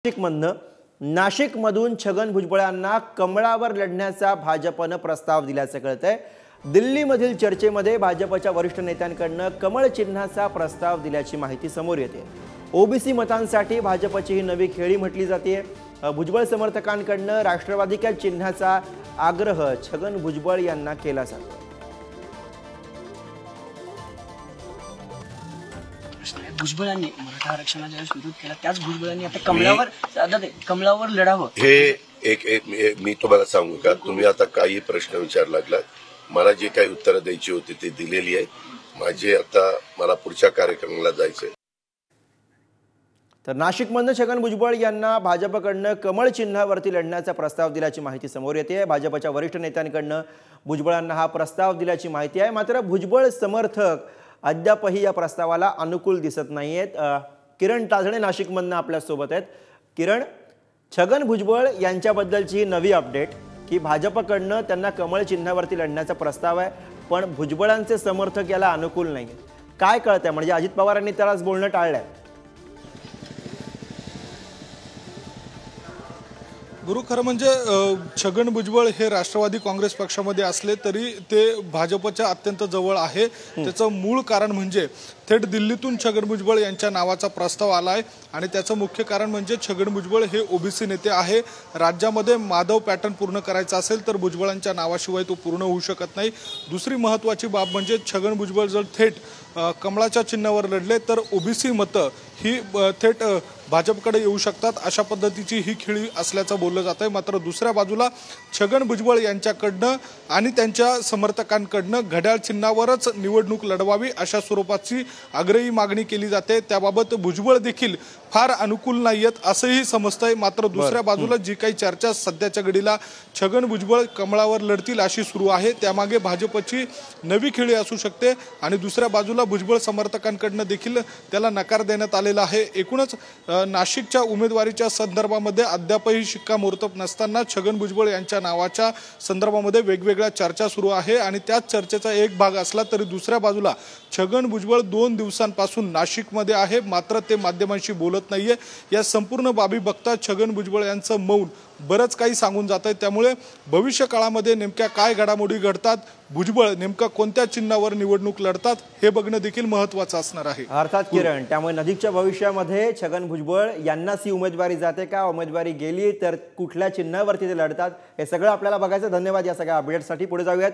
नाशिकमधनं नाशिकमधून छगन भुजबळांना कमळावर लढण्याचा भाजपनं प्रस्ताव दिल्याचं कळतंय। दिल्लीमधील चर्चेमध्ये भाजपच्या वरिष्ठ नेत्यांकडून कमळ चिन्हाचा प्रस्ताव दिल्याची माहिती समोर येते। ओबीसी मतांसाठी भाजपची ही नवी खेळी म्हटली जाते। भुजबळ समर्थकांकडून राष्ट्रवादी का चिन्हाचा आग्रह छगन भुजबळ यांना केला जातो। भुजबळांनी मराठा आरक्षणाचा विरोध केला, त्याच भुजबळांनी आता कमळावर लढावं। हे एक मी तुम्हाला सांगू का, तुम्ही आता काही प्रश्न विचारला लागलात, मला जे काही उत्तर द्यायची होती ते दिलेली आहे। मला पुढच्या कार्यक्रमाला जायचंय। तर नाशिकमधनं छगन भुजबळ यांना भाजपकडून कमळ चिन्हावरती लढण्याचा प्रस्ताव दिल्याची माहिती समोर येते। भाजपच्या वरिष्ठ नेत्यांकडून भुजबळांना हा प्रस्ताव दिल्याची माहिती आहे। मात्र भुजबळ समर्थक अद्यापही या प्रस्तावाला अनुकूल दिसत नाहीयेत। किरण ताजणे नाशिकमधनं आपल्या सोबत आहेत। किरण, छगन भुजबळ यांच्याबद्दलची ही नवी अपडेट की भाजपकडून त्यांना कमळ चिन्हावरती लढण्याचा प्रस्ताव आहे, पण भुजबळांचे समर्थक याला अनुकूल नाहीयेत। काय कळतंय, म्हणजे अजित पवारांनी त्यालाच बोलणं टाळलंय? गुरु, खरं म्हणजे छगन भुजबळ हे राष्ट्रवादी काँग्रेस पक्षामध्ये असले तरी ते भाजपच्या अत्यंत जवळ आहे। त्याचं मूळ कारण म्हणजे थेट दिल्लीतून छगन भुजबळ यांच्या नावाचा प्रस्ताव आला आहे आणि त्याचं मुख्य कारण म्हणजे छगन भुजबळ हे ओबीसी नेते आहे। राज्यामध्ये माधव पॅटर्न पूर्ण करायचा असेल तर भुजबळांच्या नावाशिवाय तो पूर्ण होऊ शकत नाही। दुसरी महत्त्वाची बाब म्हणजे छगन भुजबळ जर थेट कमळाच्या चिन्हावर लढले तर ओबीसी मतं ही थेट भाजपकडे येऊ शकतात, अशा पद्धतीची ही खेळी असल्याचं बोललं जात आहे। मात्र दुसऱ्या बाजूला छगन भुजबळ यांच्याकडनं आणि त्यांच्या समर्थकांकडनं घड्याळ चिन्हावरच निवडणूक लढवावी अशा स्वरूपाची आग्रही मागणी केली जाते। त्याबाबत भुजबळ देखील फार अनुकूल नाहीयेत असंही समजतंय। मात्र दुसऱ्या बाजूला जी काही चर्चा सध्याच्या घडीला छगन भुजबळ कमळावर लढतील अशी सुरू आहे, त्यामागे भाजपची नवी खेळी असू शकते आणि दुसऱ्या बाजूला भुजबळ समर्थकांकडनं देखील त्याला नकार देण्यात आलेला आहे। एकूणच नाशिकच्या उमेदवारीच्या संदर्भामध्ये अद्यापही शिक्कामोर्तब नसताना छगन भुजबळ यांच्या नावाच्या संदर्भामध्ये वेगवेगळ्या चर्चा सुरू आहे आणि त्याच चर्चेचा एक भाग असला तरी दुसऱ्या बाजूला छगन भुजबळ 2 दिवसांपासून नाशिकमध्ये आहे, मात्र ते माध्यमांशी बोलत नाहीये। या संपूर्ण बाबी बघता छगन भुजबळ यांचं मौन बरंच काही सांगून जात आहे। त्यामुळे भविष्य काळामध्ये नेमक्या काय घडामोडी घडतात, भुजबळ नेमका कोणत्या चिन्हावर निवडणूक लढतात हे बघणं देखील महत्त्वाचं असणार आहे। अर्थात किरण, त्यामुळे नजीकच्या भविष्यामध्ये छगन भुजबळ यांनाच ही उमेदवारी जाते का, उमेदवारी गेली तर कुठल्या चिन्हावरती ते लढतात, हे सगळं आपल्याला बघायचं। धन्यवाद या सगळ्या अपडेटसाठी। पुढे जाऊयात।